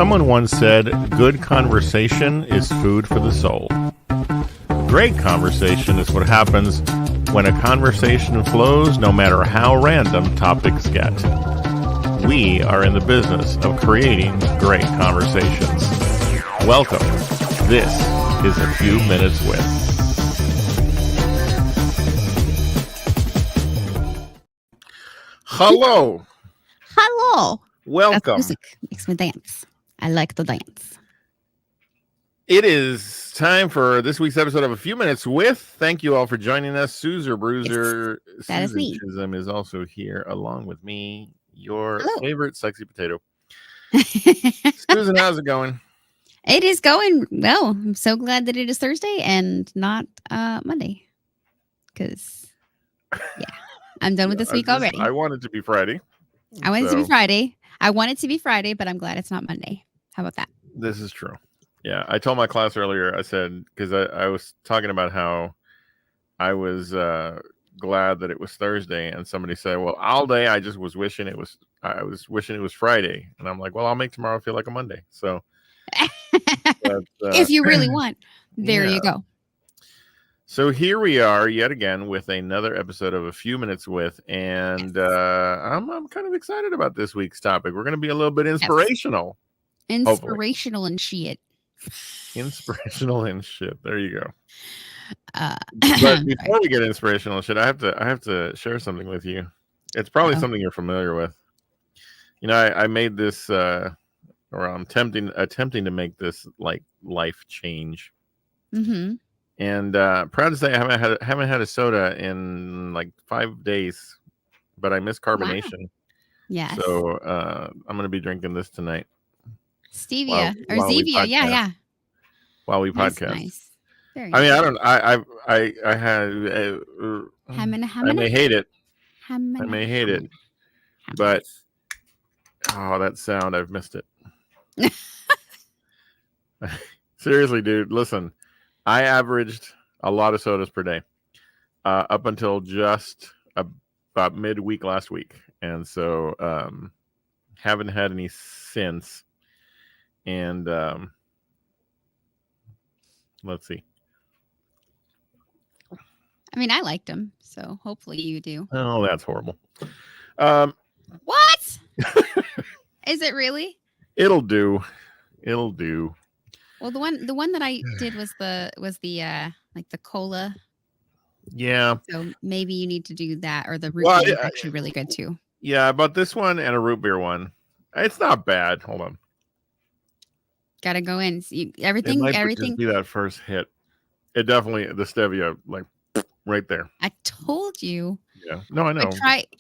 Someone once said, good conversation is food for the soul. Great conversation is what happens when a conversation flows, no matter how random topics get. We are in the business of creating great conversations. Welcome. This is A Few Minutes With. Hello. Hello. Welcome. That music makes me dance. I like to dance. It is time for this week's episode of A Few Minutes With. Thank you all for joining us. Suzer Bruiser, Yes, that is me. Chisholm is also here along with me, your Hello. favorite sexy potato. Susan, how's it going? It is going well. I'm so glad that it is Thursday and not Monday. Because, yeah, I'm done with this week already. I want it to be Friday. I want it to be Friday. I want it to be Friday, but I'm glad it's not Monday. How about that? This is true. Yeah, I told my class earlier, I said, because I was talking about how I was glad that it was Thursday, and somebody said, well, all day I was wishing it was Friday. And I'm like, well, I'll make tomorrow feel like a Monday. So if you really want, there you go. So here we are yet again with another episode of A Few Minutes With, and I'm kind of excited about this week's topic. We're going to be a little bit inspirational. Yes. Inspirational and shit. Inspirational and shit. There you go. But before we get inspirational and shit, I have to share something with you. It's probably something you're familiar with. You know, I made this, or I'm attempting to make this like life change. Mm-hmm. And proud to say I haven't had a soda in like 5 days, but I miss carbonation. Wow. Yes. So I'm going to be drinking this tonight. Stevia or Zevia, yeah. While we podcast. Nice. I mean, I don't. I had. I may hate it. But that sound, I've missed it. Seriously, dude. Listen. I averaged a lot of sodas per day up until just about midweek last week. And so haven't had any since. And let's see. I mean, I liked them, so hopefully you do. Oh, that's horrible. What? Is it really? It'll do. Well, the one that I did was the like the cola. Yeah. So maybe you need to do that, or the root beer is actually really good too. Yeah, about this one and a root beer one. It's not bad. Hold on. Gotta go in. Everything. Just be that first hit. It definitely, the stevia, like right there. I told you. Yeah. No, I know.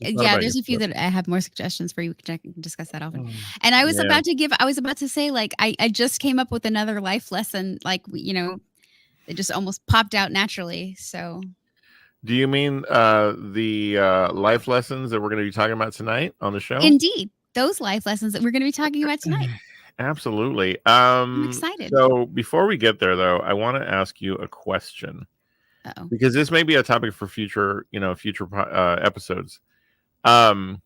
There's a few that I have more suggestions for you. We can discuss that often. And I was about to say, like, I just came up with another life lesson. Like, it just almost popped out naturally. So. Do you mean the life lessons that we're going to be talking about tonight on the show? Indeed. Those life lessons that we're going to be talking about tonight. Absolutely. I'm excited. So before we get there, though, I want to ask you a question. Uh-oh. Because this may be a topic for future episodes. Do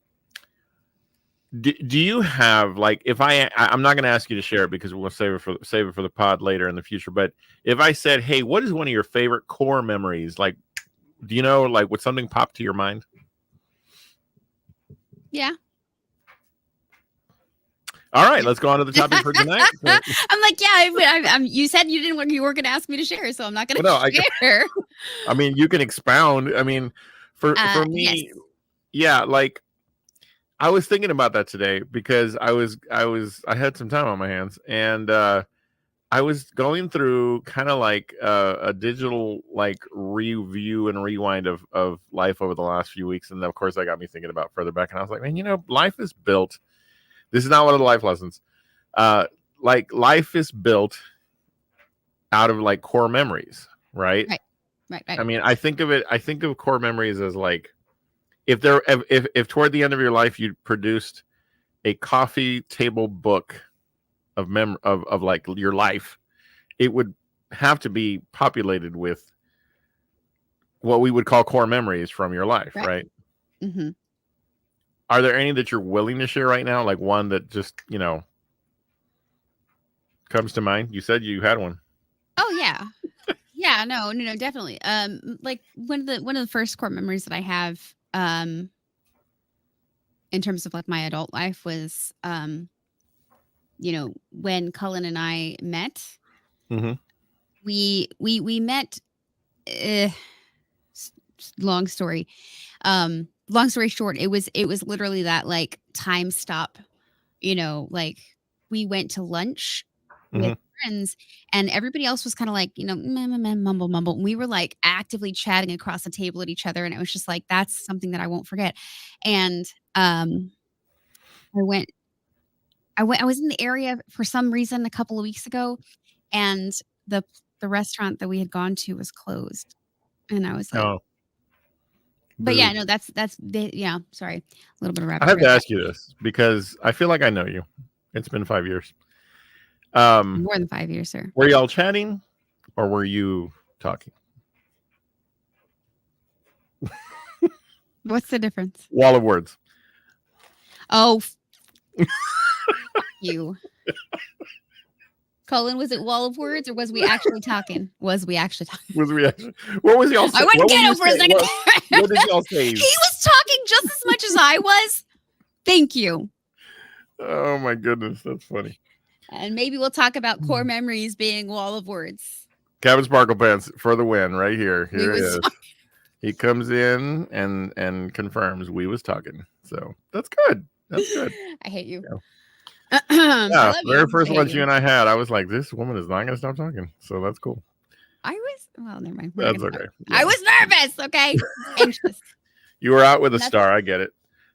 you have, like, if I'm not going to ask you to share it because we'll save it for the pod later in the future. But if I said, hey, what is one of your favorite core memories? Like, do you know, like, would something pop to your mind? Yeah. All right, let's go on to the topic for tonight. I'm like, yeah, you said you weren't going to ask me to share, so I'm not going to share. I mean, you can expound. I mean, for me, yes. Yeah, like I was thinking about that today because I had some time on my hands, and I was going through kind of like a digital like review and rewind of life over the last few weeks, and of course, that got me thinking about further back, and I was like, man, life is built. This is not one of the life lessons. Like life is built out of like core memories, right? Right. I mean, I think of core memories as like if toward the end of your life you produced a coffee table book of like your life, it would have to be populated with what we would call core memories from your life, right? Mm-hmm. Are there any that you're willing to share right now? Like one that just, comes to mind? You said you had one. Oh yeah. Yeah, no, definitely. Like one of the first core memories that I have, in terms of like my adult life was, when Cullen and I met. Mm-hmm. We met. Uh, long story. Long story short, it was literally that like time stop. Like we went to lunch with friends, and everybody else was kind of like, mumble mumble. And we were like actively chatting across the table at each other, and it was just like that's something that I won't forget. And I was in the area for some reason a couple of weeks ago, and the restaurant that we had gone to was closed, and I was like, Oh. but yeah, no, that's yeah. Sorry, a little bit of rapid. I have to ask you this because I feel like I know you. It's been 5 years. More than 5 years, sir. Were y'all chatting, or were you talking? What's the difference? Wall of words. Oh, you. Cullen, was it wall of words, or was we actually talking? Was we actually talking? Was we actually? What was y'all saying? I wouldn't get him for a second. What did y'all say? He was talking just as much as I was. Thank you. Oh my goodness, that's funny. And maybe we'll talk about core memories being wall of words. Kevin Sparkle Pants for the win right here. Here it is. He comes in and confirms we was talking. So that's good. That's good. I hate you. Yeah, very first lunch you and I had, I was like, this woman is not going to stop talking. So that's cool. Well, never mind. That's okay. Yeah. I was nervous. Okay. Anxious. You were out with a star. I get it.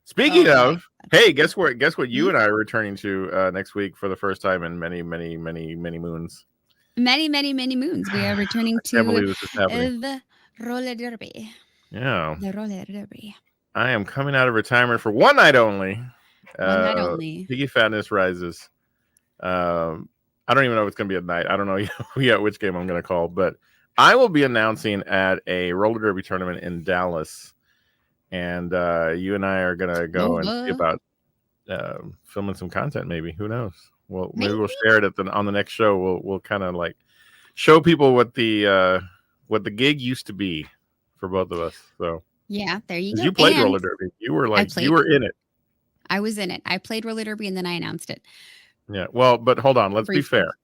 Speaking of, hey, guess what you and I are returning to next week for the first time in many, many, many, many moons. Many, many, many moons. We are returning to the roller derby. Yeah. The roller derby. I am coming out of retirement for one night only. One night only. Piggy Fatness Rises. I don't even know if it's going to be at night. I don't know yet which game I'm going to call, but I will be announcing at a roller derby tournament in Dallas. And you and I are going to go and see about filming some content, maybe. Who knows? Well, maybe we'll share it on the next show. We'll kind of like show people what the gig used to be for both of us. So yeah, there you go. You played roller derby. You were you were in it. I was in it. I played roller derby and then I announced it. Yeah. Well, but hold on. Let's be fair.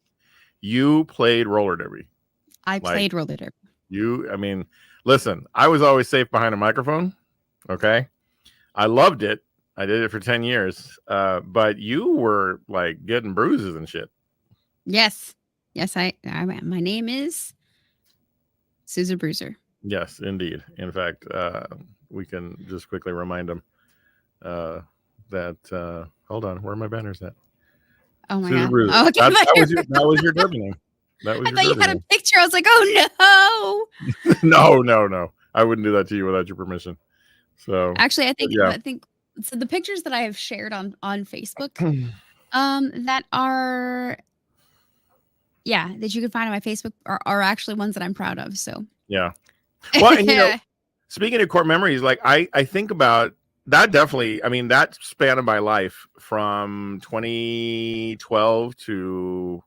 You played roller derby. I played roller derby. Listen, I was always safe behind a microphone. Okay. I loved it. I did it for 10 years. But you were like getting bruises and shit. Yes. Yes. My name is Susan Bruiser. Yes, indeed. In fact, we can just quickly remind them that hold on, where are my banners at? Oh my Susan God. Bruiser. Oh, okay. that was your derby name. That was I thought you had a picture. I was like, oh no. no. I wouldn't do that to you without your permission. So actually, I think so. The pictures that I have shared on Facebook, that are, that you can find on my Facebook are actually ones that I'm proud of. So yeah. Well, and speaking of core memories, like I think about that definitely. I mean, that span of my life from 2012 to,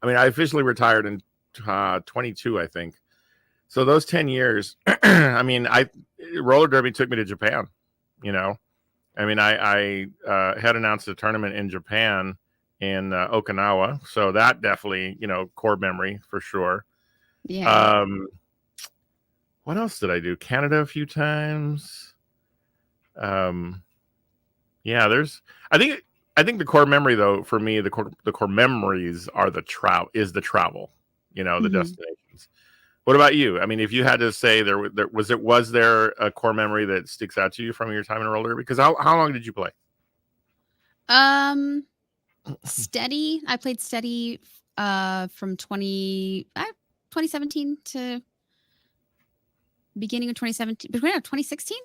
I officially retired in 22, I think. So those 10 years, roller derby took me to Japan. I had announced a tournament in Japan in Okinawa. So that definitely, core memory for sure. Yeah. What else did I do? Canada a few times. I think the core memory though for me, the core memories are the travel, the the destinations. What about you? I mean, if you had to say was there a core memory that sticks out to you from your time in roller derby? Because how long did you play? Steady. I played steady from 2017 to beginning of 2017, between 2016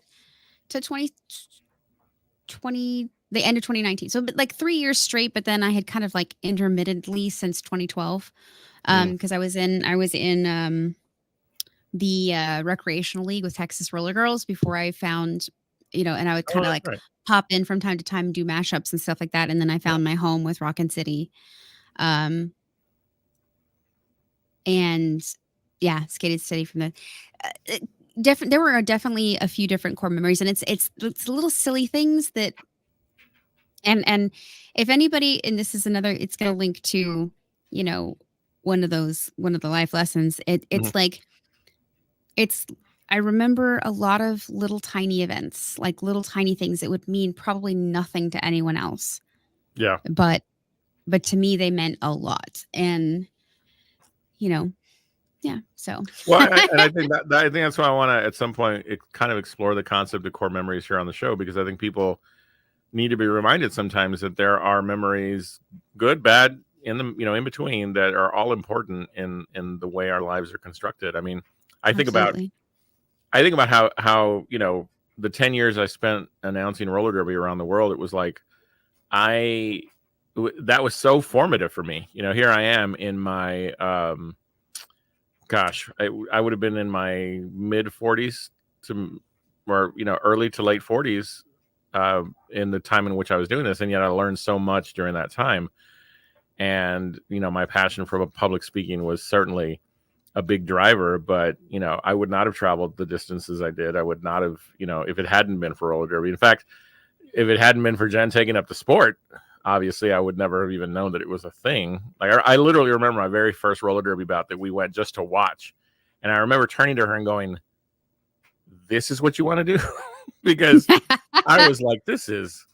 to 2020, the end of 2019. So like 3 years straight, but then I had kind of like intermittently since 2012. Because I was in the recreational league with Texas Roller Girls before I found, and I would kind of pop in from time to time and do mashups and stuff like that. And then I found my home with Rockin' City. and yeah, skated steady from the different. There were definitely a few different core memories, and it's little silly things that, and if anybody, and this is another, it's going to link to, you know, one of the life lessons. It's like, it's, I remember a lot of little tiny events, like little tiny things that would mean probably nothing to anyone else. Yeah. But to me, they meant a lot. And, you know, yeah. So, well, I think I think that's why I want to at some point kind of explore the concept of core memories here on the show, because I think people need to be reminded sometimes that there are memories, good, bad, in the, you know, in between, that are all important in the way our lives are constructed. I mean, I think about how, you know, the 10 years I spent announcing roller derby around the world, it was like that was so formative for me. You know, here I am in my gosh, I would have been in my mid 40s or, you know, early to late 40s in the time in which I was doing this, and yet I learned so much during that time. And, you know, my passion for public speaking was certainly a big driver, but, you know, I would not have traveled the distances I did. I would not have, you know, if it hadn't been for roller derby. In fact, if it hadn't been for Jen taking up the sport, obviously I would never have even known that it was a thing. Like I literally remember my very first roller derby bout that we went just to watch. And I remember turning to her and going, "This is what you want to do?" Because I was like, this is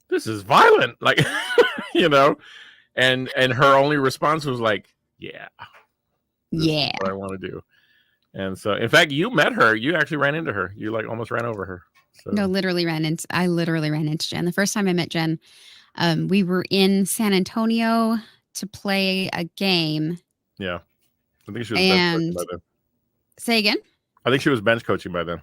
violent. Like, you know, and her only response was like, "Yeah, yeah, what I want to do." And so, in fact, you met her. You actually ran into her. You like almost ran over her. So. No, I literally ran into Jen. The first time I met Jen, we were in San Antonio to play a game. Yeah. I think she was bench coaching by then. Say again? I think she was bench coaching by then.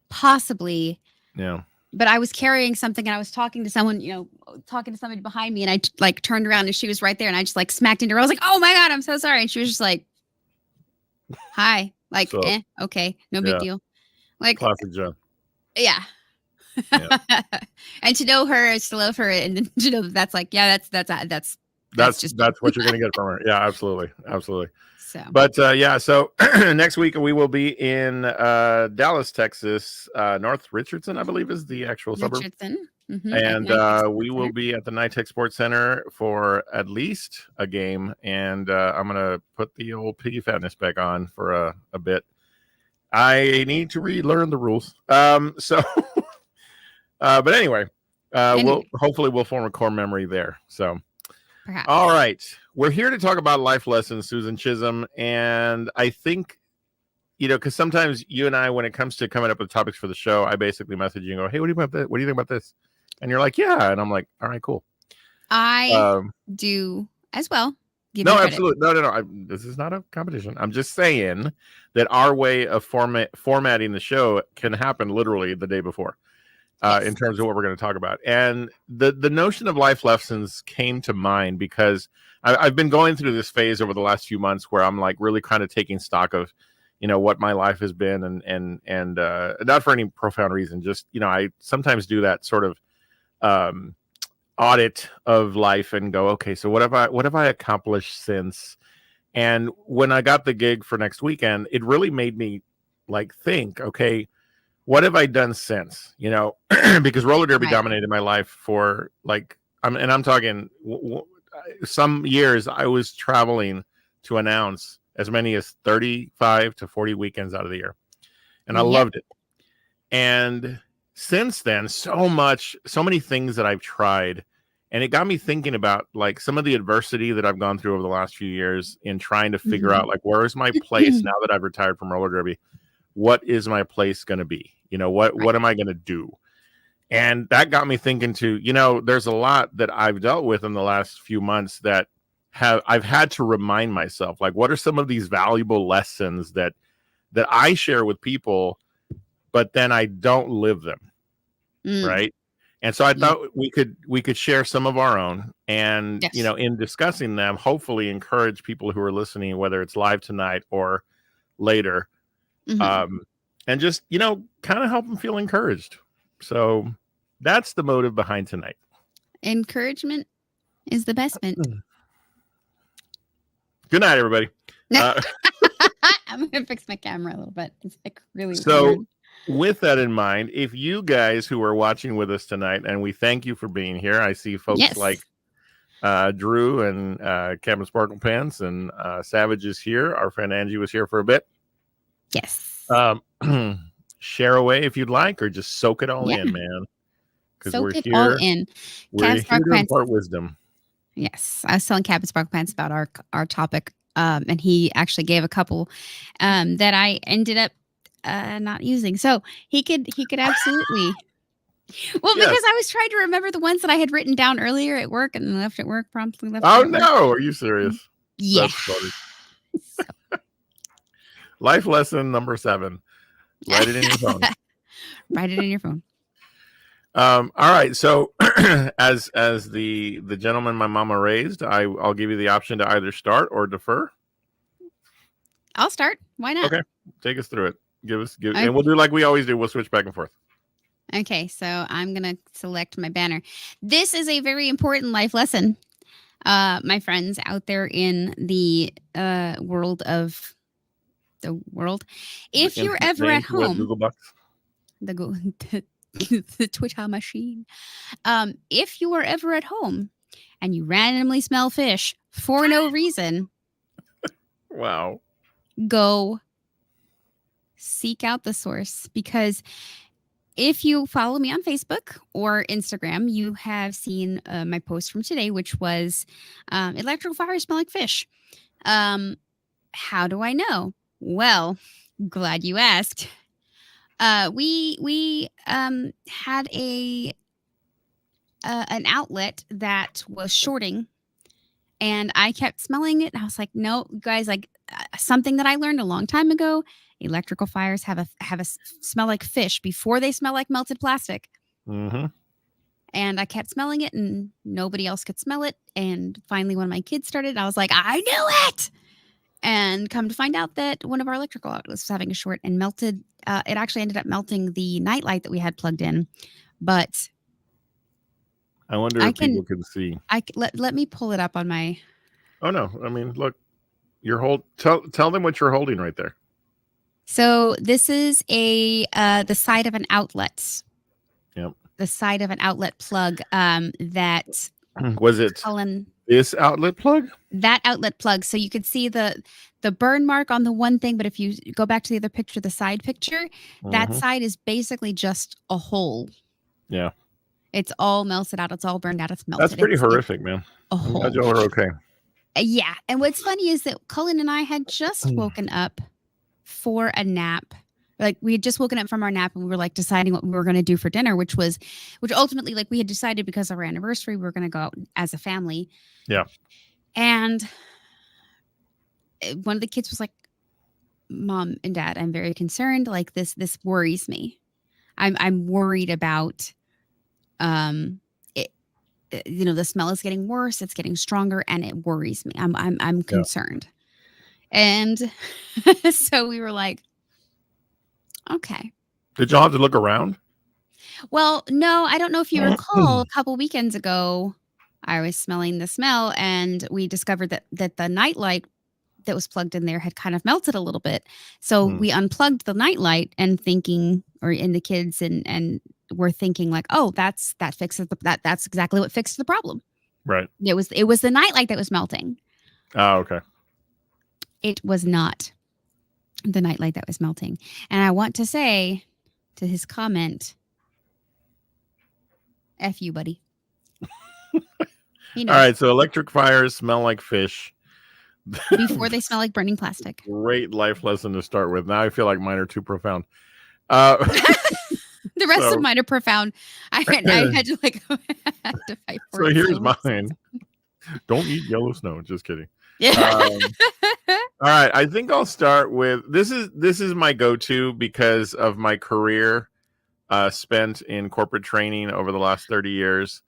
Possibly. Yeah. But I was carrying something and I was talking to someone, you know, talking to somebody behind me, and I like turned around and she was right there, and I just like smacked into her. I was like, "Oh my God, I'm so sorry." And she was just like, "Hi." Like, so, okay, no big deal. Like, classic Jen. Yeah. And to know her is to love her, and to know that's like, yeah, that's what you're gonna get from her. Yeah, absolutely. So, but yeah, so next week we will be in Dallas, Texas. North Richardson, I believe, is the actual suburb. Mm-hmm. And we will be at the NYTEX Sports Center for at least a game, and I'm gonna put the old piggy fatness back on for a bit. I need to relearn the rules. So, but anyway, we'll form a core memory there. So, perhaps. All right, we're here to talk about life lessons, Susan Chisholm, and I think, you know, because sometimes you and I, when it comes to coming up with topics for the show, I basically message you and go, "Hey, what do you think about this? What do you think about this?" And you're like, "Yeah," and I'm like, "All right, cool." I do as well. No, absolutely. No. This is not a competition. I'm just saying that our way of formatting the show can happen literally the day before, in terms of what we're going to talk about. And the notion of life lessons came to mind because I've been going through this phase over the last few months where I'm like really kind of taking stock of, you know, what my life has been, and not for any profound reason. Just, you know, I sometimes do that sort of audit of life and go, okay, so what have I accomplished since? And when I got the gig for next weekend, it really made me like think, okay, what have I done since? You know, because roller derby dominated my life for like, I'm talking some years I was traveling to announce as many as 35 to 40 weekends out of the year, and I loved it. And since then, so many things that I've tried, and it got me thinking about like some of the adversity that I've gone through over the last few years in trying to figure out like, where is my place now that I've retired from roller derby? What is my place going to be? You know, what am I going to do? And that got me thinking too, you know, there's a lot that I've dealt with in the last few months that I've had to remind myself, like, what are some of these valuable lessons that I share with people, but then I don't live them. Right. And so I thought we could share some of our own, and, you know, in discussing them, hopefully encourage people who are listening, whether it's live tonight or later, and just, you know, kind of help them feel encouraged. So that's the motive behind tonight. Encouragement is the best mint. Good night, everybody. I'm gonna fix my camera a little bit. It's like really so. weird. With that in mind, if you guys who are watching with us tonight, and we thank you for being here, I see folks like Drew and Captain Sparkle Pants and Savage is here. Our friend Angie was here for a bit. Yes. Share away if you'd like, or just soak it all in, man. Because we're here. All in. We're here to impart wisdom. Yes, I was telling Captain Sparkle Pants about our topic, and he actually gave a couple that I ended up not using, so he could absolutely. Well, yes. Because I was trying to remember the ones that I had written down earlier at work and left at work promptly. Oh no, are you serious? Yeah. Life lesson number 7: write it in your phone. Write it in your phone. All right, so as the gentleman my mama raised, I'll give you the option to either start or defer. I'll start. Why not? Okay, take us through it. Okay. And we'll do like we always do. We'll switch back and forth. Okay, so I'm going to select my banner. This is a very important life lesson, my friends out there in the world. If you're ever at home, Google Box. The Twitter machine. If you are ever at home and you randomly smell fish for no reason, wow, go seek out the source, because if you follow me on Facebook or Instagram, you have seen my post from today, which was electrical fires smell like fish. How do I know? Well, glad you asked. We had an outlet that was shorting, and I kept smelling it. And I was like, no, guys, like something that I learned a long time ago. Electrical fires have a smell like fish before they smell like melted plastic. Mm-hmm. And I kept smelling it, and nobody else could smell it. And finally, when my kids started, I was like, I knew it. And come to find out that one of our electrical outlets was having a short and melted. It actually ended up melting the nightlight that we had plugged in. But I wonder if people can see. Let me pull it up on my. Oh no! I mean, look, tell them what you're holding right there. So this is the side of an outlet. Yep. The side of an outlet plug. That was it. This outlet plug? That outlet plug. So you could see the burn mark on the one thing, but if you go back to the other picture, the side picture, that side is basically just a hole. Yeah. It's all melted out. It's all burned out. It's melted. That's pretty horrific, man. I'm glad y'all are okay. Yeah. And what's funny is that Cullen and I had just woken up for a nap. Like we had just woken up from our nap, and we were like deciding what we were going to do for dinner, which ultimately, like, we had decided because of our anniversary, we were going to go out as a family. Yeah. And one of the kids was like, Mom and Dad, I'm very concerned. Like this worries me. I'm worried about, it, the smell is getting worse. It's getting stronger, and it worries me. I'm concerned. And so we were like, okay. Did y'all have to look around? Well, no, I don't know if you recall, a couple weekends ago, I was smelling the smell, and we discovered that the nightlight that was plugged in there had kind of melted a little bit. So we unplugged the nightlight and the kids and we're thinking like, oh, that fixes that's exactly what fixed the problem. Right. It was the nightlight that was melting. Oh, okay. It was not the nightlight that was melting. And I want to say to his comment, F you, buddy. All right, so electric fires smell like fish. Before they smell like burning plastic. Great life lesson to start with. Now I feel like mine are too profound. The rest of mine are profound. I had to like fight for it. So here's mine. Don't eat yellow snow. Just kidding. Yeah. All right. I think I'll start with this is my go-to because of my career spent in corporate training over the last 30 years.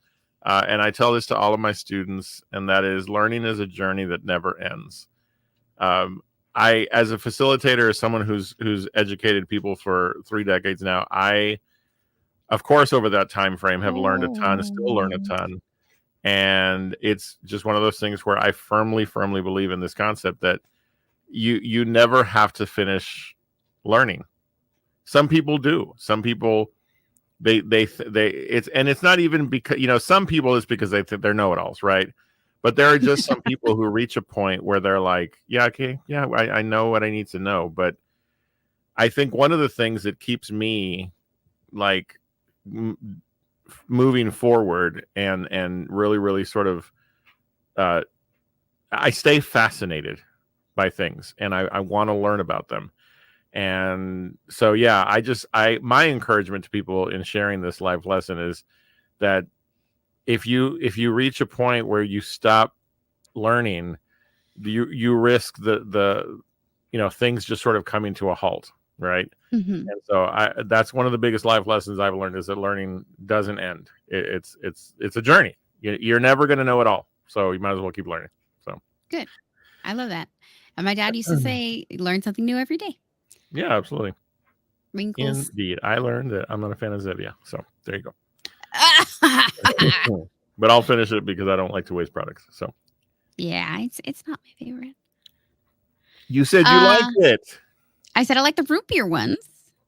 And I tell this to all of my students, and that is learning is a journey that never ends. I, as a facilitator, as someone who's educated people for 3 decades now, I, of course, over that time frame have learned a ton, still learn a ton. And it's just one of those things where I firmly believe in this concept that you never have to finish learning. Some people do. Some people it's not even because, some people it's because they think they're know-it-alls, right? But there are just some people who reach a point where they're like, yeah, okay, yeah, I know what I need to know. But I think one of the things that keeps me like moving forward and really sort of I stay fascinated by things, and I want to learn about them. And so, yeah, my encouragement to people in sharing this life lesson is that if you reach a point where you stop learning, you risk the things just sort of coming to a halt, right? Mm-hmm. And so that's one of the biggest life lessons I've learned, is that learning doesn't end. It's a journey. You're never going to know it all, so you might as well keep learning. So good. I love that. And my dad used to say, learn something new every day. Yeah, absolutely. Wrinkles. Indeed. I learned that I'm not a fan of Zevia. So there you go. But I'll finish it because I don't like to waste products. So yeah, it's not my favorite. You said you liked it. I said I like the root beer ones.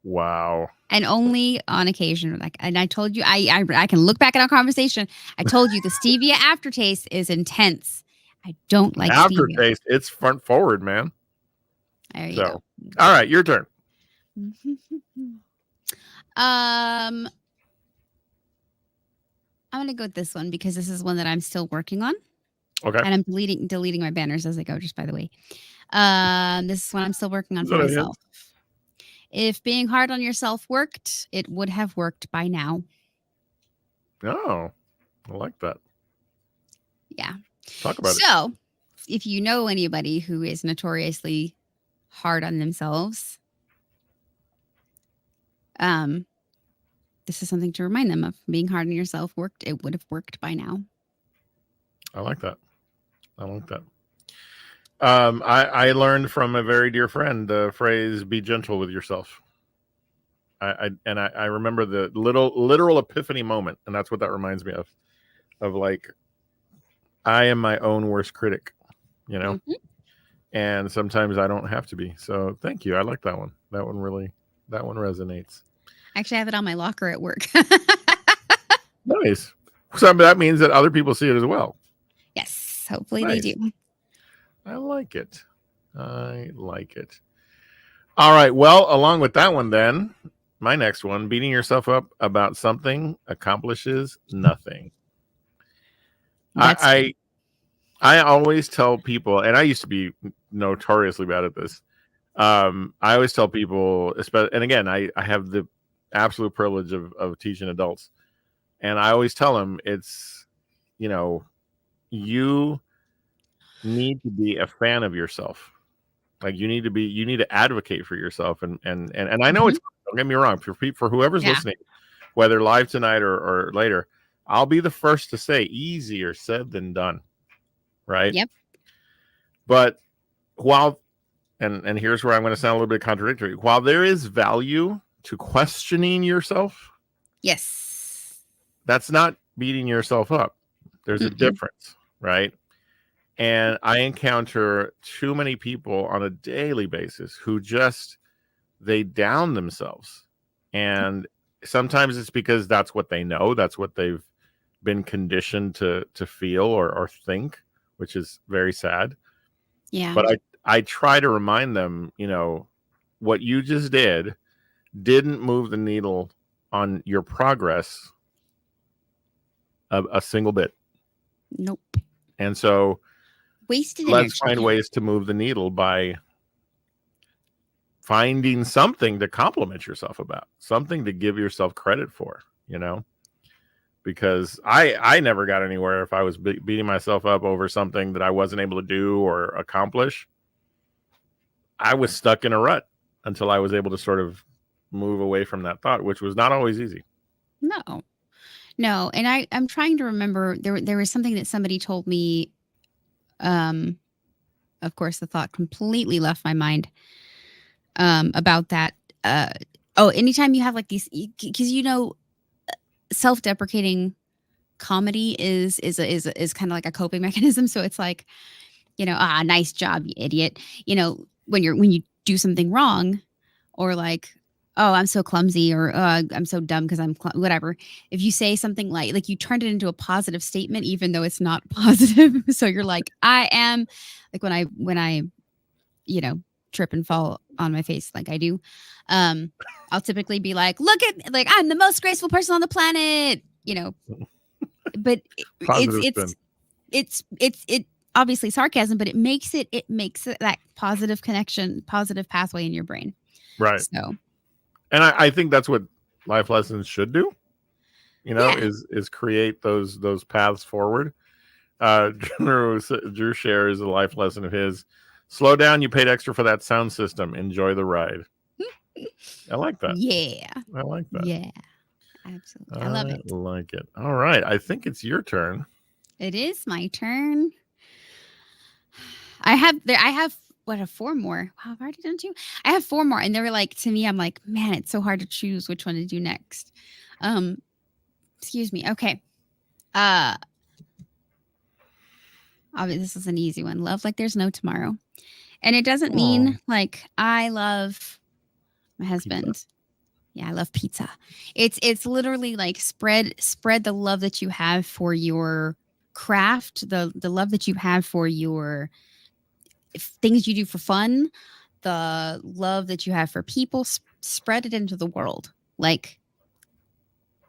Wow. And only on occasion. And I told you, I can look back at our conversation. I told you the stevia aftertaste is intense. I don't like aftertaste. It's front forward, man. There you go. All right, your turn. I'm gonna go with this one because this is one that I'm still working on. Okay. And I'm deleting my banners as I go, just by the way. This is one I'm still working on for myself. If being hard on yourself worked, it would have worked by now. Oh, I like that. Yeah. Talk about it. So, if you know anybody who is notoriously hard on themselves, this is something to remind them of. Being hard on yourself worked. It would have worked by now. I like that. I learned from a very dear friend the phrase "be gentle with yourself." I remember the literal epiphany moment, and that's what that reminds me of like, I am my own worst critic, mm-hmm. And sometimes I don't have to be. So thank you. I like that one. That one resonates. Actually, I have it on my locker at work. Nice. So that means that other people see it as well. Yes, hopefully nice. They do. I like it. All right. Well, along with that one, then my next one: beating yourself up about something accomplishes nothing. I always tell people, and I used to be notoriously bad at this. I always tell people, and again, I have the absolute privilege of teaching adults, and I always tell them it's, you need to be a fan of yourself. Like you need to advocate for yourself, and I know it's, don't get me wrong, for whoever's listening, whether live tonight or later, I'll be the first to say easier said than done. Right. Yep. But and here's where I'm going to sound a little bit contradictory. While there is value to questioning yourself, yes, that's not beating yourself up. There's a difference, right? And I encounter too many people on a daily basis who they down themselves. And sometimes it's because that's what they know. That's what they've been conditioned to feel or think, which is very sad. Yeah. But I try to remind them, what you just didn't move the needle on your progress a single bit. Nope. And so wasted let's find ways to move the needle by finding something to compliment yourself about, something to give yourself credit for, because I never got anywhere if I was beating myself up over something that I wasn't able to do or accomplish. I was stuck in a rut until I was able to sort of move away from that thought, which was not always easy. No. And I'm trying to remember, there was something that somebody told me. Of course, the thought completely left my mind about that. Anytime you have like these, because self-deprecating comedy is kind of like a coping mechanism. So it's like, nice job, you idiot. When you do something wrong, or like, oh, I'm so clumsy, or I'm so dumb because whatever. If you say something like you turned it into a positive statement, even though it's not positive. So you're like, I am, like when I trip and fall on my face like I do, I'll typically be like, look at, like, I'm the most graceful person on the planet, but it's obviously sarcasm, but it makes it that positive connection, positive pathway in your brain. Right. So, and I think that's what life lessons should do, is create those paths forward. Drew shares a life lesson of his. Slow down. You paid extra for that sound system. Enjoy the ride. I like that. Yeah. I like that. Yeah. Absolutely. I love it. I like it. All right. I think it's your turn. It is my turn. I have 4 more. Wow, I've already done 2. I have 4 more. And they were like, to me, I'm like, man, it's so hard to choose which one to do next. Excuse me. Okay. Obviously, this is an easy one. Love like there's no tomorrow. And it doesn't mean like I love my husband. Pizza. Yeah, I love pizza. It's literally like spread the love that you have for your craft, the love that you have for your things you do for fun, the love that you have for people, spread it into the world. Like,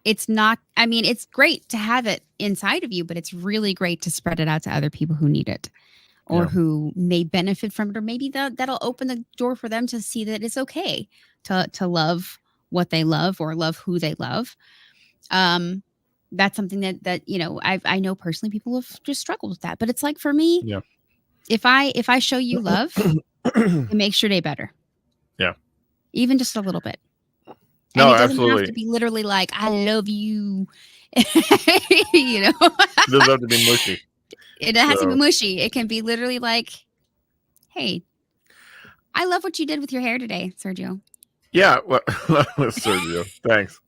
it's not, I mean, it's great to have it inside of you, but it's really great to spread it out to other people who need it, or who may benefit from it, or maybe that'll open the door for them to see that it's okay to love what they love, or love who they love. That's something that I know personally people have just struggled with that, but it's like, for me, if I show you love, it makes your day better. Yeah. Even just a little bit. No, and it doesn't absolutely. have to be literally like, I love you. It doesn't have to be mushy. It has to be mushy. It can be literally like, hey, I love what you did with your hair today, Sergio. Yeah. Well, Sergio, thanks.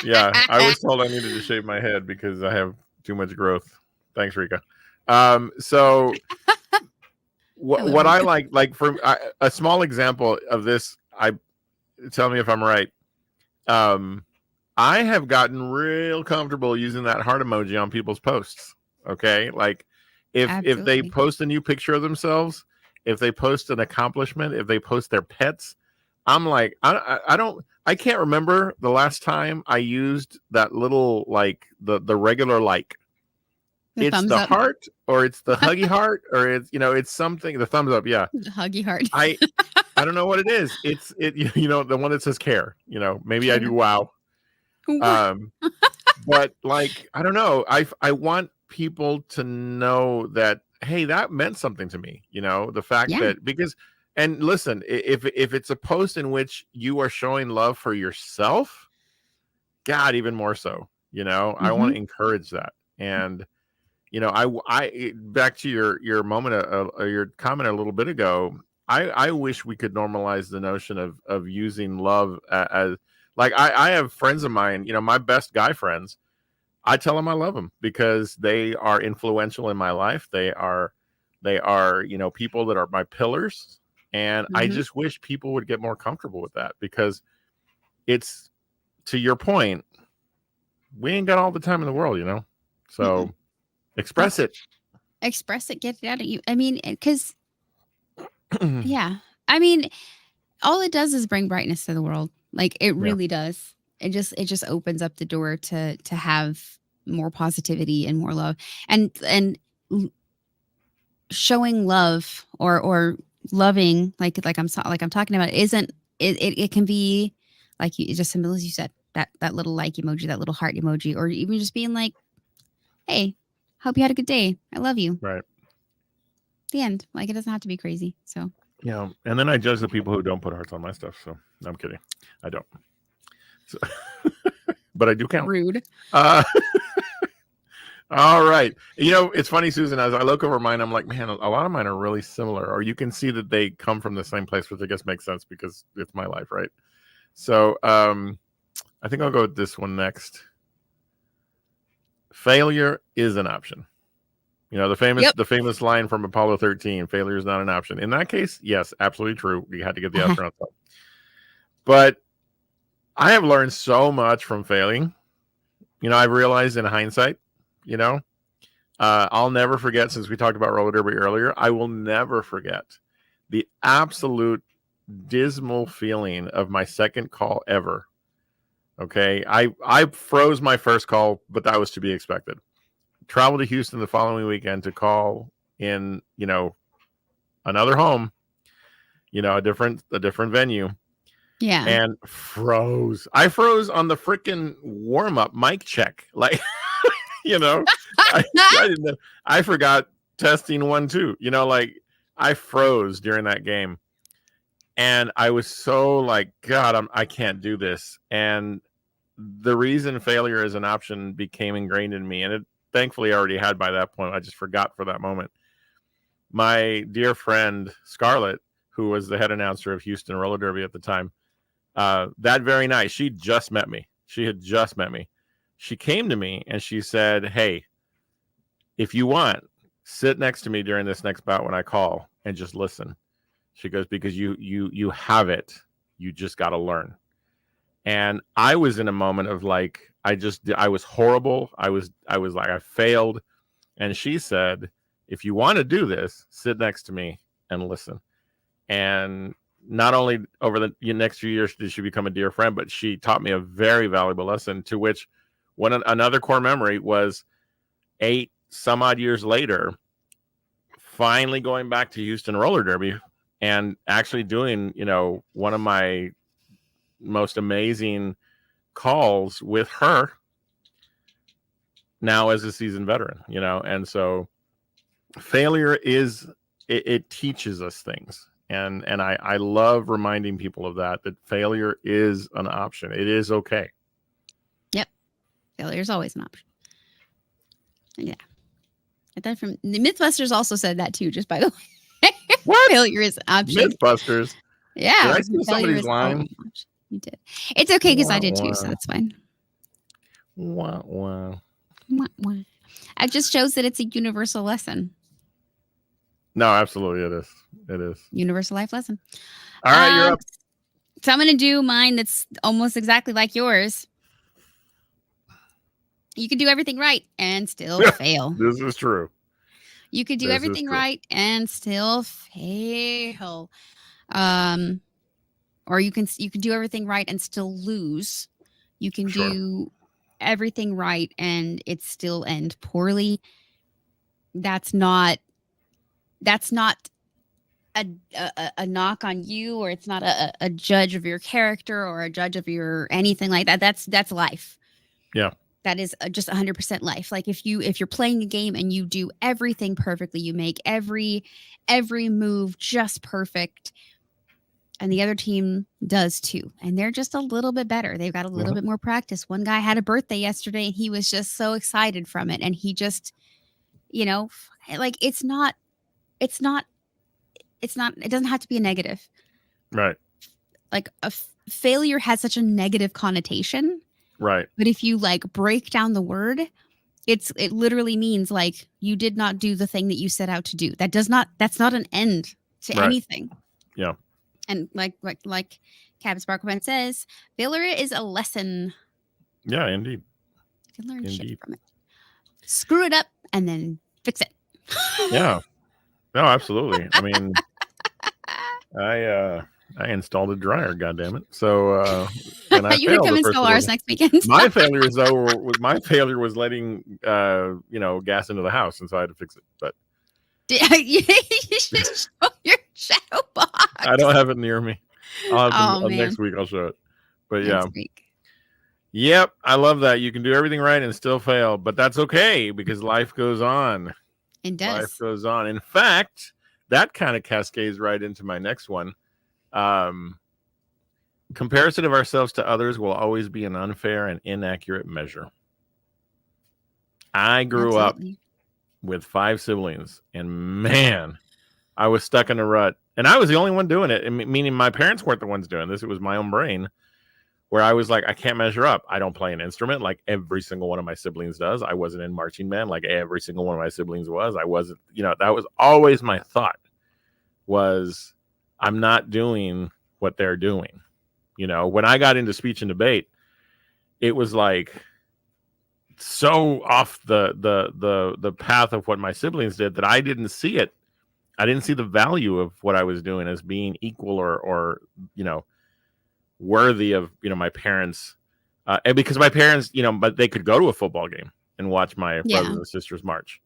Yeah. I was told I needed to shave my head because I have too much growth. Thanks, Rika. So what I like for a small example of this, tell me if I'm right. I have gotten real comfortable using that heart emoji on people's posts. Okay. Like if they post a new picture of themselves, if they post an accomplishment, if they post their pets, I'm like, I can't remember the last time I used that little, like the regular, like it's the up. Heart, or it's the huggy heart, or it's something, the thumbs up. Yeah. The huggy heart. I don't know what it is. It's the one that says care, maybe care. I do. Wow. But like, I don't know. I want people to know that, hey, that meant something to me. The fact that, because, and listen, if it's a post in which you are showing love for yourself, God, even more so, I want to encourage that. And, I back to your moment, your comment a little bit ago, I wish we could normalize the notion of using love as like, I have friends of mine, my best guy friends. I tell them I love them because they are influential in my life. They are, people that are my pillars. And I just wish people would get more comfortable with that, because it's, to your point, we ain't got all the time in the world, so express it, get it out of you. I mean, because I mean, all it does is bring brightness to the world. Like, it really does. It just opens up the door to have more positivity and more love, and showing love or loving, like I'm talking about, it can be like, you just simple as you said, that little like emoji, that little heart emoji, or even just being like, hey, hope you had a good day, I love you. Right. The end. Like, it doesn't have to be crazy. So and then I judge the people who don't put hearts on my stuff. So no, I'm kidding. I don't. So, but I do count. Rude. All right. It's funny, Susan, as I look over mine, I'm like, man, a lot of mine are really similar, or you can see that they come from the same place, which I guess makes sense because it's my life, right? So I think I'll go with this one next. failure is an option. You know, the famous line from Apollo 13, failure is not an option. In that case, yes, absolutely true. You had to get the astronauts up. But I have learned so much from failing. You know, I've realized in hindsight, you know, I'll never forget, since we talked about roller derby earlier, I will never forget the absolute dismal feeling of my second call ever. Okay. I froze my first call, but that was to be expected. Traveled to Houston the following weekend to call in, you know, another home, you know, a different venue. Yeah. And froze. I froze on the freaking warm-up mic check. Like, you know, I didn't know. I forgot testing 1, 2. You know, like I froze during that game. And I was so like, God, I can't do this. And the reason failure is an option became ingrained in me. And it thankfully already had by that point. I just forgot for that moment. My dear friend Scarlett, who was the head announcer of Houston Roller Derby at the time, that very night, she just met me. She had just met me. She came to me and she said, "Hey, if you want, sit next to me during this next bout when I call and just listen." She goes, "Because you have it. You just got to learn." And I was in a moment of like, I was horrible. I was like, I failed. And she said, "If you want to do this, sit next to me and listen." And not only over the next few years did she become a dear friend, but she taught me a very valuable lesson, to which another core memory was 8 some odd years later, finally going back to Houston Roller Derby and actually doing, you know, one of my most amazing calls with her now as a seasoned veteran, you know. And so failure is, it teaches us things. And I love reminding people of that failure is an option. It is okay. Yep. Failure is always an option. Yeah. That from the Mythbusters also said that too, just by the way. What? Failure is an option. Mythbusters. Yeah. Did I steal somebody's line? You did. It's okay because I did too, so that's fine. Wow. It just shows that it's a universal lesson. No, absolutely it is. It is. Universal life lesson. All right, you're up. So I'm going to do mine that's almost exactly like yours. You can do everything right and still fail. This is true. You could do everything right and still fail. Or you can do everything right and still lose. You can do everything right and it still end poorly. That's not a knock on you, or it's not a judge of your character or a judge of your anything like that. That's life. Yeah. That is just 100% life. Like if you're playing a game and you do everything perfectly, you make every move just perfect, and the other team does too, and they're just a little bit better. They've got a little bit more practice. One guy had a birthday yesterday and he was just so excited from it, and he just, you know, like it doesn't have to be a negative. Right. Like failure has such a negative connotation. Right. But if you like break down the word, it literally means like you did not do the thing that you set out to do. That's not an end to anything. Yeah. And like Captain Sparkleman says, failure is a lesson. Yeah, indeed. You can learn shit from it. Screw it up and then fix it. Yeah. No, absolutely. I mean, I installed a dryer, goddammit. So and I you can come install ours next weekend. My failure was letting gas into the house, and so I had to fix it. But you should show your shadow box. I don't have it near me. I'll have to, next week I'll show it. But next week. Yep, I love that. You can do everything right and still fail, but that's okay because life goes on. It does. Life goes on. In fact, that kind of cascades right into my next one. Comparison of ourselves to others will always be an unfair and inaccurate measure. I grew up with 5 siblings, and man, I was stuck in a rut. And I was the only one doing it, meaning my parents weren't the ones doing this. It was my own brain, where I was like, I can't measure up. I don't play an instrument like every single one of my siblings does. I wasn't in marching band like every single one of my siblings was. I wasn't, that was always my thought was I'm not doing what they're doing. When I got into speech and debate, it was like so off the path of what my siblings did that I didn't see it. I didn't see the value of what I was doing as being equal or worthy of my parents, and because my parents but they could go to a football game and watch my brothers and sisters march.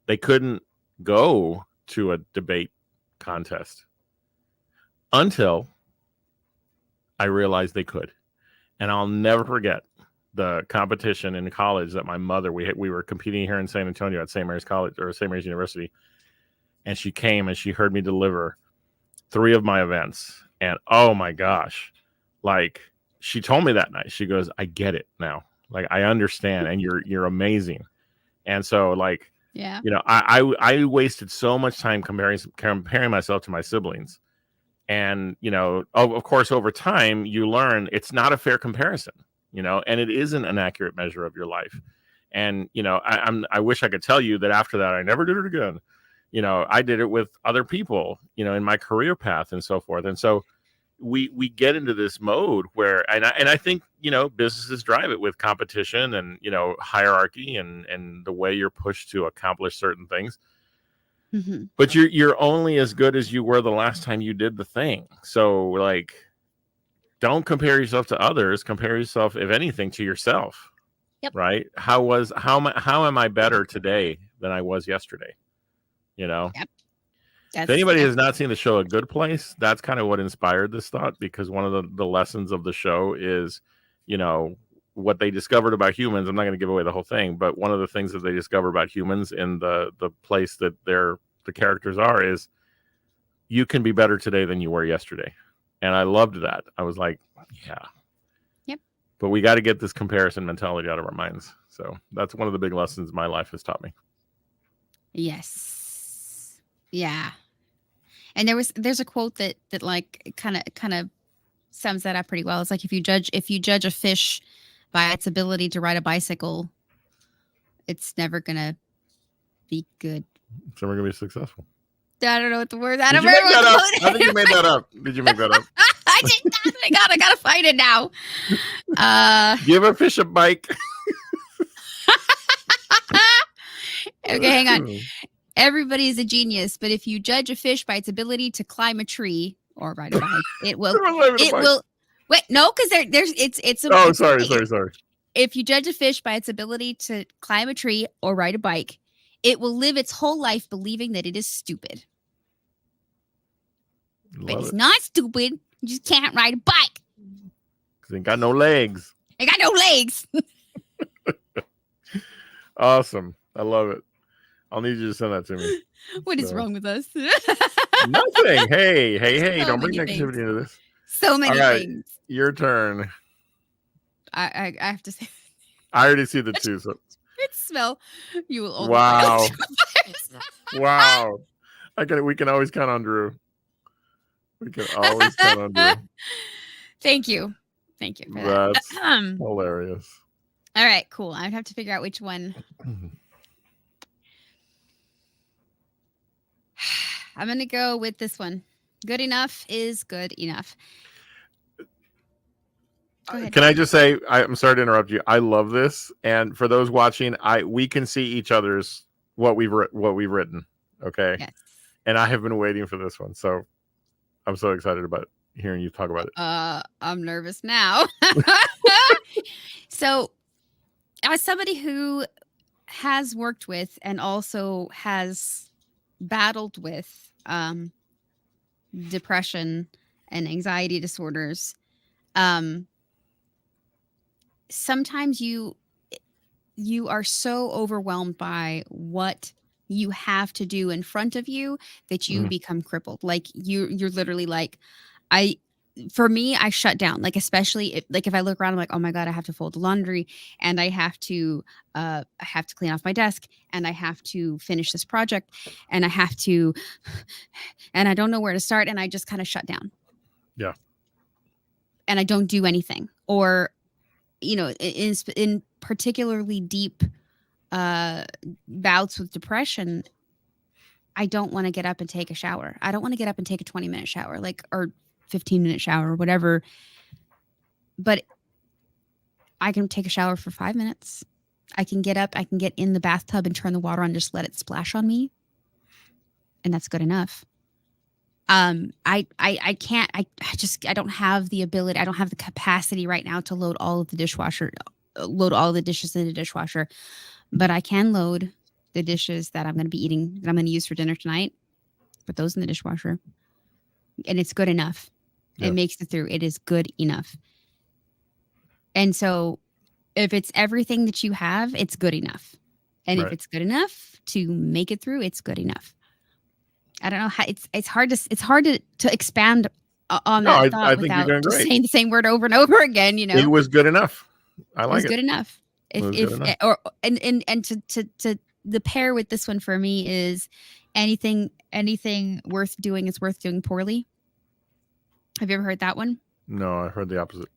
They couldn't go to a debate contest until I realized they could. And I'll never forget the competition in college that my mother, we were competing here in San Antonio at St. Mary's College or St. Mary's University, and she came and she heard me deliver 3 of my events, and oh my gosh, like she told me that night, she goes, I get it now. Like, I understand, and you're amazing. And so, like, I wasted so much time comparing myself to my siblings. And, of course, over time, you learn it's not a fair comparison, and it isn't an accurate measure of your life. And, I wish I could tell you that after that, I never did it again. I did it with other people, in my career path and so forth. And so we get into this mode where, and I think, businesses drive it with competition and, hierarchy and the way you're pushed to accomplish certain things. Mm-hmm. But you're only as good as you were the last time you did the thing. So, like, don't compare yourself to others. Compare yourself, if anything, to yourself. Yep. Right? How am I better today than I was yesterday? Yep. If anybody has not seen the show A Good Place, that's kind of what inspired this thought, because one of the lessons of the show is, what they discovered about humans. I'm not going to give away the whole thing, but one of the things that they discover about humans in the place that the characters are is you can be better today than you were yesterday. And I loved that. I was like, yeah. Yep. But we got to get this comparison mentality out of our minds. So that's one of the big lessons my life has taught me. Yes. Yeah. And there's a quote that like kind of sums that up pretty well. It's like, if you judge a fish by its ability to ride a bicycle, it's never gonna be good. It's never gonna be successful. I don't know what the word. I think you made that up. Did you make that up? I did not. I gotta find it now. Give a fish a bike. Okay, hang on. Everybody is a genius, but if you judge a fish by its ability to climb a tree or ride a bike, it will. Wait, no, because it's. Oh, sorry. If you judge a fish by its ability to climb a tree or ride a bike, it will live its whole life believing that it is stupid. But it's not stupid. You just can't ride a bike. Because it ain't got no legs. Awesome. I love it. I'll need you to send that to me. What is wrong with us? Nothing. Hey. So don't bring negativity into this. So many things. Your turn. I have to say. I already see the 2. So. It smell. You will. Wow. Wow. We can always count on Drew. Thank you. For that. That's hilarious. All right, cool. I'd have to figure out which one. I'm going to go with this one. Good enough is good enough. Can I just say, I'm sorry to interrupt you. I love this. And for those watching, we can see each other's what we've written. Okay. Yes. And I have been waiting for this one. So I'm so excited about hearing you talk about it. I'm nervous now. So as somebody who has worked with and also has battled with depression and anxiety disorders, sometimes you are so overwhelmed by what you have to do in front of you that you become crippled. Like you're literally like, for me, I shut down. Like, especially if I look around, I'm like, oh my God, I have to fold the laundry and I have to clean off my desk and I have to finish this project and and I don't know where to start. And I just kind of shut down. Yeah. and I don't do anything, or, you know, in particularly deep bouts with depression, I don't want to get up and take a shower. I don't want to get up and take a 20-minute shower, like, or 15-minute shower or whatever. But I can take a shower for 5 minutes. I can get up, I can get in the bathtub and turn the water on, just let it splash on me. And that's good enough. I can't, I don't have the ability, I don't have the capacity right now to load all of the dishes in the dishwasher, but I can load the dishes that I'm going to be eating, that I'm going to use for dinner tonight, put those in the dishwasher, and it's good enough. Yeah. It makes it through. It is good enough. And so if it's everything that you have, it's good enough. And if it's good enough to make it through, it's good enough. I don't know how it's hard to expand on that thought without just saying the same word over and over again, you know. It was good enough. I like it. It was good enough. To the pair with this one for me is anything worth doing is worth doing poorly. Have you ever heard that one? No, I heard the opposite.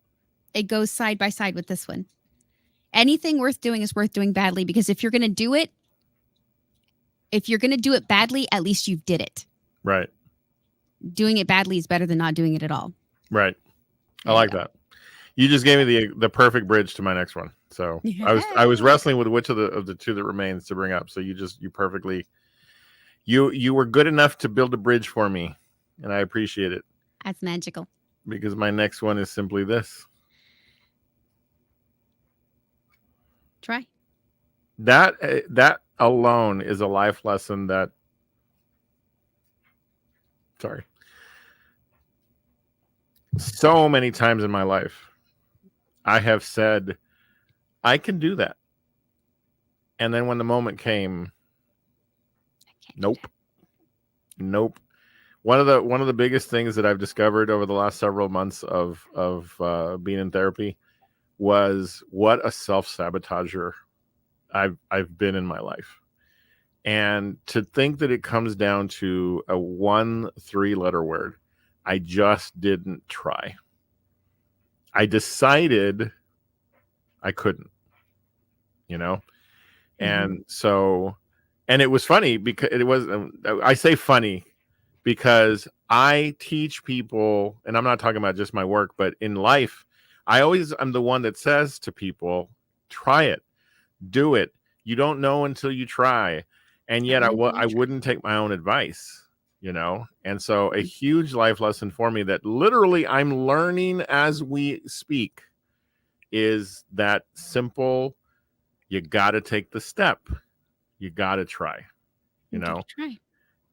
It goes side by side with this one. Anything worth doing is worth doing badly, because if you're going to do it badly, at least you did it. Right. Doing it badly is better than not doing it at all. Right. I like that. You just gave me the perfect bridge to my next one. So I was wrestling with which of the two that remains to bring up. So you perfectly you were good enough to build a bridge for me, and I appreciate it. That's magical. Because my next one is simply this. Try. That alone is a life lesson that. Sorry. So many times in my life, I have said, I can do that. And then when the moment came, nope. One of the biggest things that I've discovered over the last several months of being in therapy was what a self-sabotager I've been in my life. And to think that it comes down to a 1 3-letter word, I just didn't try. I decided I couldn't, you know? And so, and it was funny because I say funny because I teach people, and I'm not talking about just my work, but in life, I'm the one that says to people, try it, do it. You don't know until you try. And yet I wouldn't take my own advice, you know? And so a huge life lesson for me that literally I'm learning as we speak is that simple, you got to take the step. You got to try, you know? Try.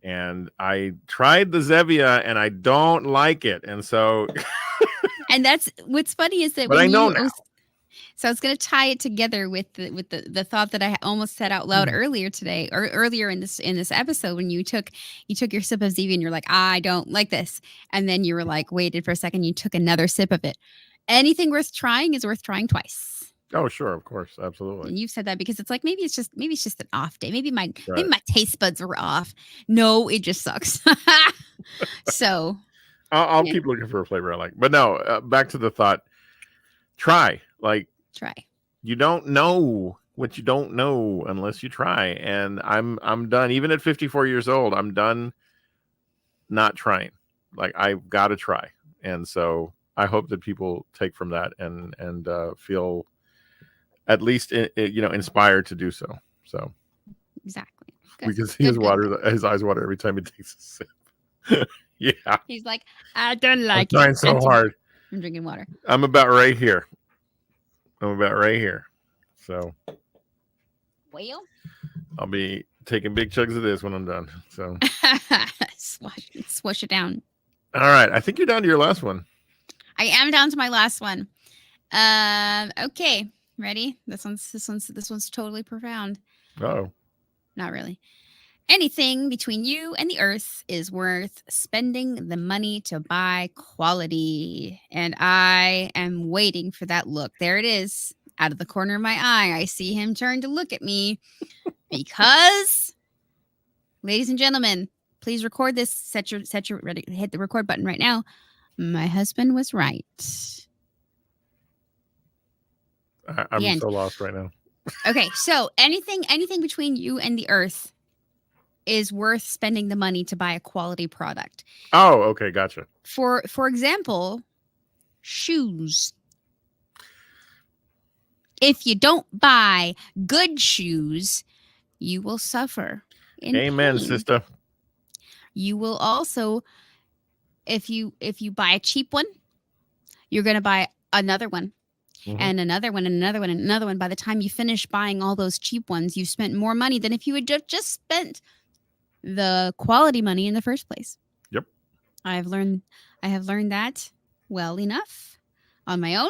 And I tried the Zevia and I don't like it. And so... and that's what's funny is that but I know now. So I was going to tie it together with the thought that I almost said out loud earlier today, or earlier in this episode, when you took your sip of Zevia and you're like, I don't like this, and then you were like, waited for a second, you took another sip of it. Anything worth trying is worth trying twice. Oh, sure, of course, absolutely. And you've said that because it's like maybe it's just an off day. Maybe my taste buds were off. No, it just sucks. So I'll keep looking for a flavor I like. But no, back to the thought. Try. You don't know what you don't know unless you try. And I'm done. Even at 54 years old, I'm done not trying. Like, I've got to try. And so I hope that people take from that and feel at least inspired to do so. So exactly. Because his eyes water every time he takes a sip. Yeah. He's like, I don't like it. I'm trying so hard. I'm drinking water. I'm about right here. So, well, I'll be taking big chugs of this when I'm done. So, swash it down. All right, I think you're down to your last one. I am down to my last one. Okay, ready? This one's totally profound. Oh, not really. Anything between you and the earth is worth spending the money to buy quality. And I am waiting for that look. There it is. Out of the corner of my eye, I see him turn to look at me because, ladies and gentlemen, please record this. Set your ready. Hit the record button right now. My husband was right. I'm so lost right now. Okay, so anything between you and the earth is worth spending the money to buy a quality product. Oh, okay, gotcha. For example, shoes. If you don't buy good shoes, you will suffer in Amen, pain. sister. You will also, if you buy a cheap one, you're going to buy another one. And another one and another one and another one. By the time you finish buying all those cheap ones, you've spent more money than if you had just spent the quality money in the first place. Yep. I have learned that well enough on my own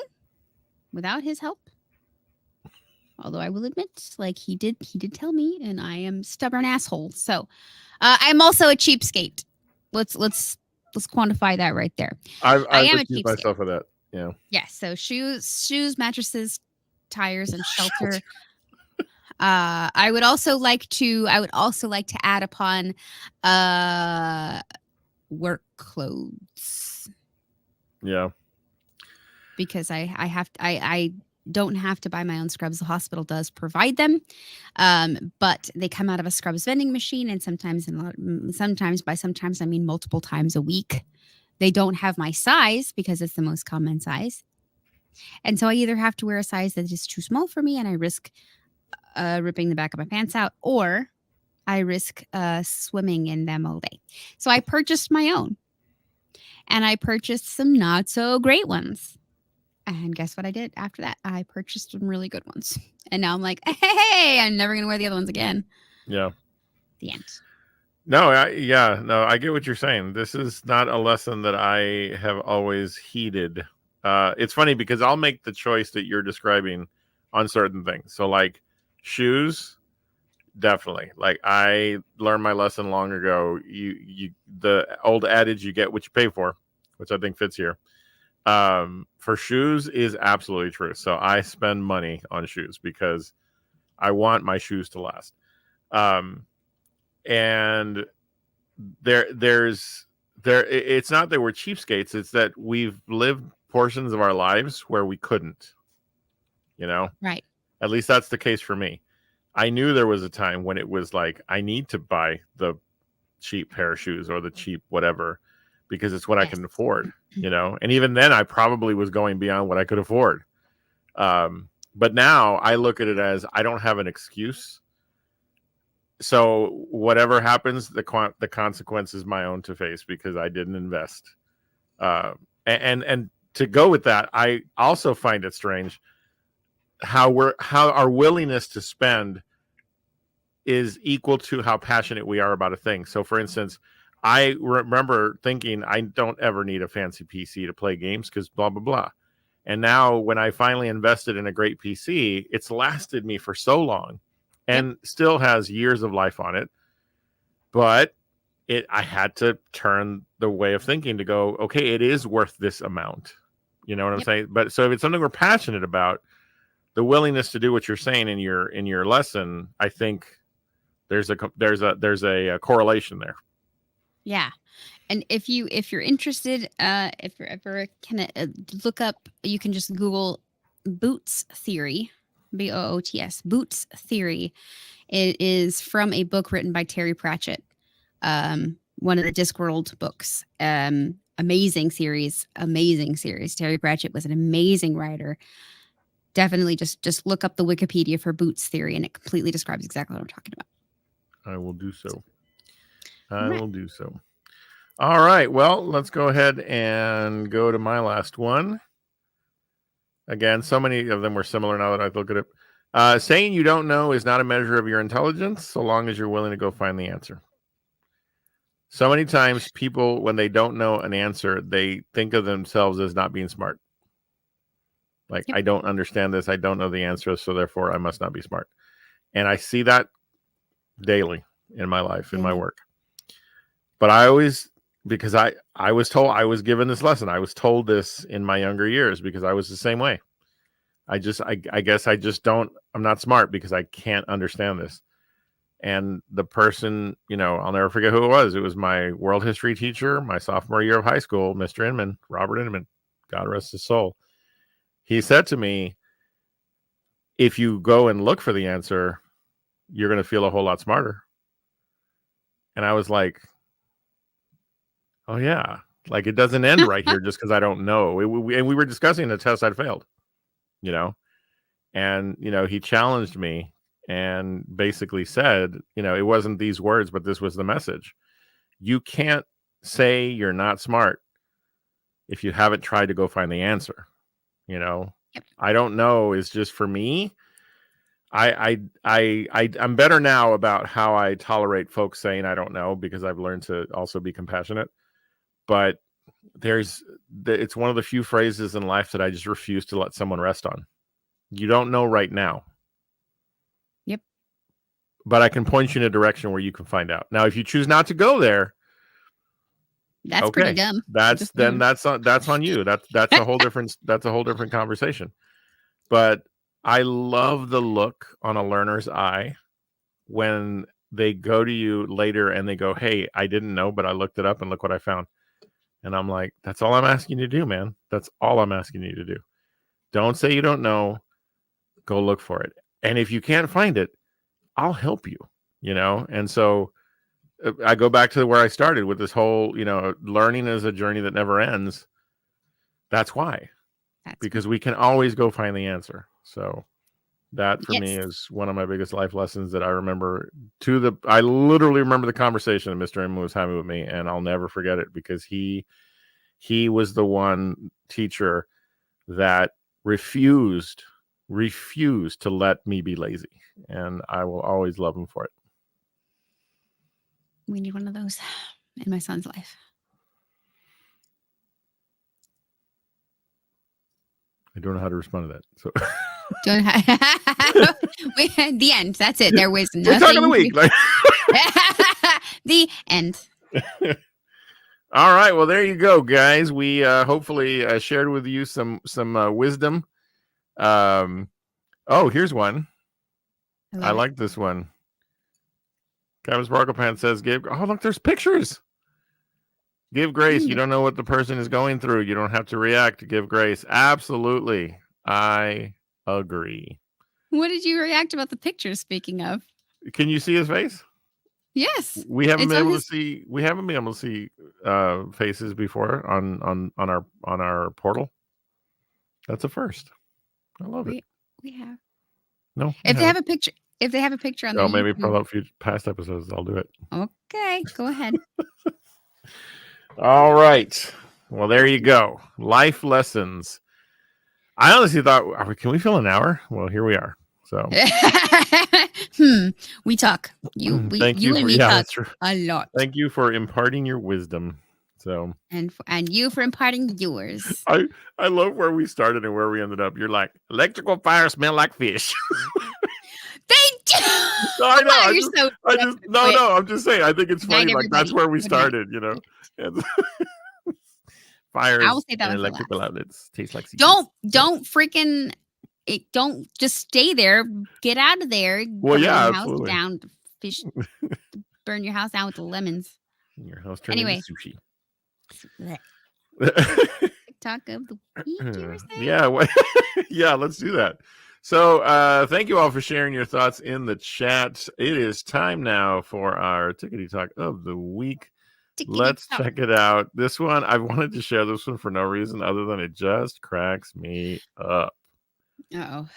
without his help. Although I will admit, like he did tell me, and I am stubborn asshole. So I'm also a cheapskate. Let's quantify that right there. I am a cheapskate myself for that. Yeah. Yeah. So shoes, mattresses, tires, and shelter. I would also like to add upon work clothes. Yeah. Because I don't have to buy my own scrubs. The hospital does provide them, but they come out of a scrubs vending machine, and sometimes I mean multiple times a week. They don't have my size because it's the most common size. And so I either have to wear a size that is too small for me and I risk ripping the back of my pants out, or I risk swimming in them all day. So I purchased my own. And I purchased some not so great ones. And guess what I did after that? I purchased some really good ones. And now I'm like, hey, I'm never going to wear the other ones again. Yeah. The end. No, I get what you're saying. This is not a lesson that I have always heeded. It's funny because I'll make the choice that you're describing on certain things. So like shoes, definitely. Like I learned my lesson long ago. You the old adage, you get what you pay for, which I think fits here. For shoes is absolutely true. So I spend money on shoes because I want my shoes to last. And it's not that we're cheapskates, it's that we've lived portions of our lives where we couldn't, right? At least that's the case for me. I knew there was a time when it was like I need to buy the cheap pair of shoes or the cheap whatever because it's what I can afford, and even then I probably was going beyond what I could afford. But now I look at it as I don't have an excuse. So whatever happens, the consequence is my own to face because I didn't invest. And to go with that, I also find it strange how our willingness to spend is equal to how passionate we are about a thing. So for instance, I remember thinking I don't ever need a fancy PC to play games because blah, blah, blah. And now when I finally invested in a great PC, it's lasted me for so long. And still has years of life on it. But I had to turn the way of thinking to go, okay, it is worth this amount. You know what I'm saying? But so if it's something we're passionate about, the willingness to do what you're saying in your lesson, I think there's a correlation there. Yeah. And if you're interested, if you're ever kind of look up, you can just Google Boots Theory. Boots, Boots Theory. It is from a book written by Terry Pratchett, one of the Discworld books. Amazing series. Terry Pratchett was an amazing writer. Definitely just look up the Wikipedia for Boots Theory, and it completely describes exactly what I'm talking about. I will do so. Will do so. All right. Well, let's go ahead and go to my last one. Again, so many of them were similar now that I look at it. Saying you don't know is not a measure of your intelligence, so long as you're willing to go find the answer. So many times people, when they don't know an answer, they think of themselves as not being smart. Like, I don't understand this. I don't know the answer, so therefore I must not be smart. And I see that daily in my life, in my work. But I always... because I was told, I was given this lesson. I was told this in my younger years because I was the same way. I guess I just I'm not smart because I can't understand this. And the person, I'll never forget who it was. It was my world history teacher, my sophomore year of high school, Mr. Inman, Robert Inman, God rest his soul. He said to me, if you go and look for the answer, you're going to feel a whole lot smarter. And I was like, oh yeah, like it doesn't end right here just because I don't know. And we were discussing the test I'd failed, you know, and, you know, he challenged me and basically said, you know, it wasn't these words, but this was the message. You can't say you're not smart if you haven't tried to go find the answer, you know. Yep. I don't know is just for me. I'm better now about how I tolerate folks saying I don't know, because I've learned to also be compassionate. But it's one of the few phrases in life that I just refuse to let someone rest on. You don't know right now. Yep. But I can point you in a direction where you can find out. Now, if you choose not to go there, that's okay. Pretty dumb. That's on you. That's a whole different conversation. But I love the look on a learner's eye when they go to you later and they go, hey, I didn't know, but I looked it up and look what I found. And I'm like, that's all I'm asking you to do, man. That's all I'm asking you to do. Don't say you don't know. Go look for it. And if you can't find it, I'll help you, you know? And so I go back to where I started with this whole, you know, learning is a journey that never ends. That's why. Because we can always go find the answer. So that for me is one of my biggest life lessons that I remember. I literally remember the conversation that Mr. M was having with me, and I'll never forget it, because he was the one teacher that refused to let me be lazy, and I will always love him for it. We need one of those in my son's life. I don't know how to respond to that. So the end. That's it. There was nothing. We're talking of the week. The end. All right. Well, there you go, guys. We hopefully shared with you some wisdom. Here's one. I like this one. Captain Sparkle Pants says, look, there's pictures. Give grace. You don't know what the person is going through. You don't have to react to give grace. Absolutely. I agree. What did you react about the picture, speaking of? Can you see his face? Yes. We haven't been able to see faces before on our portal. That's a first. I love it. We have. No. If they have a picture on maybe pull up a few past episodes, I'll do it. Okay, go ahead. All right. Well, there you go. Life lessons. I honestly thought, can we fill an hour? Well, here we are. So we talk. You and me talk a lot. Thank you for imparting your wisdom. So and you for imparting yours. I love where we started and where we ended up. You're like, electrical fire smell like fish. They do. No, I know. I'm just saying. I think it's funny. Like that's where we started. You know. Fires and electrical outlets taste like don't freaking don't just stay there. Get out of there. Well, yeah, your house down, fish. Burn your house down with the lemons. Your house turned into sushi. Talk of the week. Yeah, let's do that. So thank you all for sharing your thoughts in the chat. It is time now for our Tickety Talk of the week. Let's check it out. This one, I wanted to share this one for no reason other than it just cracks me up. Uh-oh.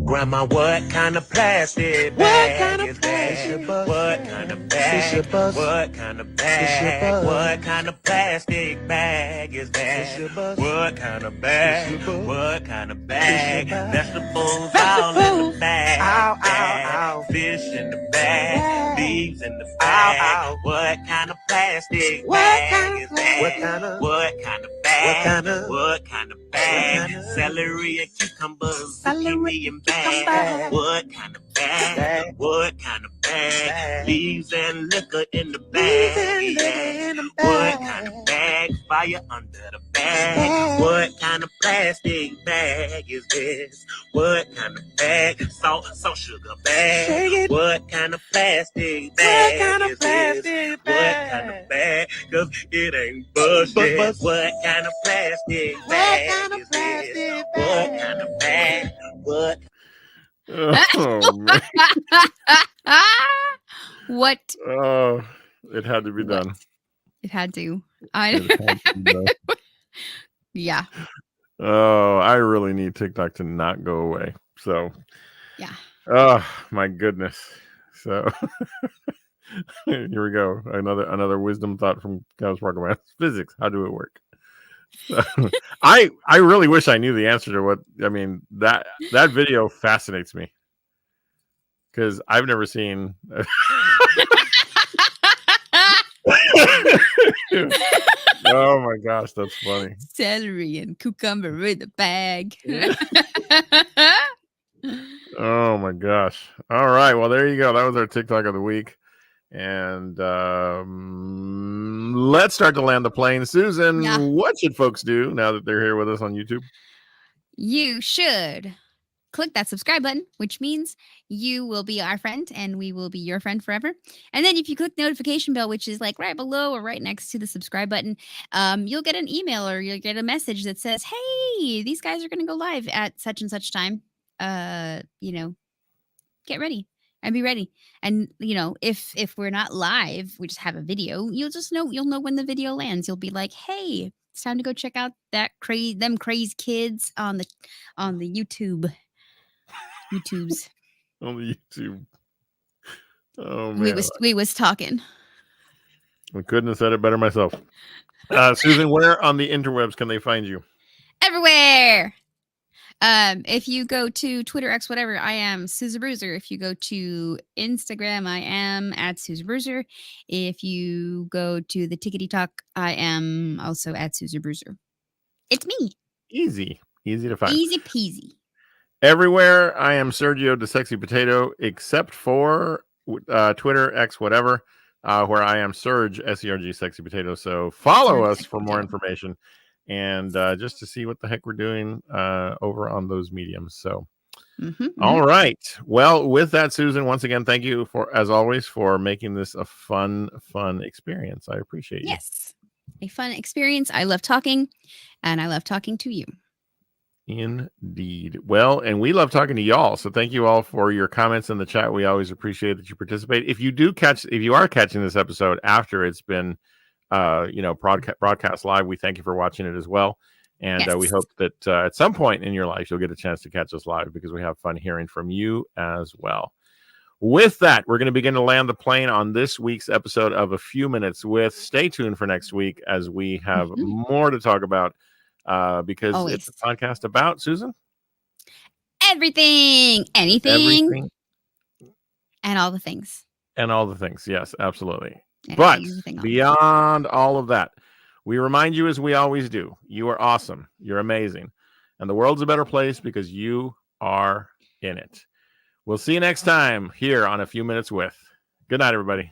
Grandma, what kind of plastic bag is that? What kind of bag? What kind of bag? What kind of plastic bag is that? What kind of bag? What kind of bag? Vegetables all in the bag. Fish in the bag. Leaves in the bag. What kind of plastic bag is that? What kind of bag? What kind of bag? Celery and cucumbers. Zucchini and bag. What kind of bag? What kind of bag? Leaves and liquor in the bag. What kind of bag? Fire under the bag. What kind of plastic bag is this? What kind of bag? Salt sugar bag. What kind of plastic bag is this? What kind of bag? cause it ain't bullshit. What kind of plastic bag is this? What kind of bag? What? Oh, man. What? Oh, it had to be done. It had to. Yeah. Oh, I really need TikTok to not go away. So, yeah. Oh my goodness. So here we go. Another wisdom thought from Chaos Rockman. Physics. How do it work? So, I really wish I knew the answer to what I mean. That video fascinates me because I've never seen. Oh my gosh, that's funny. Celery and cucumber in the bag. Oh my gosh. All right. Well, there you go. That was our TikTok of the week. And let's start to land the plane. Susan, what should folks do now that they're here with us on YouTube? You should click that subscribe button, which means you will be our friend and we will be your friend forever. And then if you click the notification bell, which is like right below or right next to the subscribe button, you'll get an email or you'll get a message that says, hey, these guys are going to go live at such and such time. Get ready and be ready. And if we're not live, we just have a video, you'll know when the video lands. You'll be like, hey, it's time to go check out them crazy kids on the YouTubes. On the YouTube. Oh man. We was talking. I couldn't have said it better myself. Susan, where on the interwebs can they find you? Everywhere. If you go to Twitter, X, whatever, I am Susan Bruiser. If you go to Instagram, I am at Susan Bruiser. If you go to the Tickety Talk, I am also at Susan Bruiser. It's me. Easy to find. Easy peasy. Everywhere, I am Sergio the Sexy Potato, except for Twitter, X, whatever, where I am Serge, S-E-R-G, Sexy Potato. So follow us for more information and just to see what the heck we're doing over on those mediums. So, all right. Well, with that, Susan, once again, thank you as always, for making this a fun experience. I appreciate you. Yes, a fun experience. I love talking, and I love talking to you. Indeed. Well, and we love talking to y'all. So thank you all for your comments in the chat. We always appreciate that you participate. If you are catching this episode after it's been broadcast live, we thank you for watching it as well. And we hope that at some point in your life, you'll get a chance to catch us live because we have fun hearing from you as well. With that, we're going to begin to land the plane on this week's episode of A Few Minutes With. Stay tuned for next week as we have more to talk about. Because always. It's a podcast about, Susan? Anything. And all the things. Yes, absolutely. But beyond all of that, we remind you, as we always do, you are awesome. You're amazing. And the world's a better place because you are in it. We'll see you next time here on A Few Minutes With. Good night, everybody.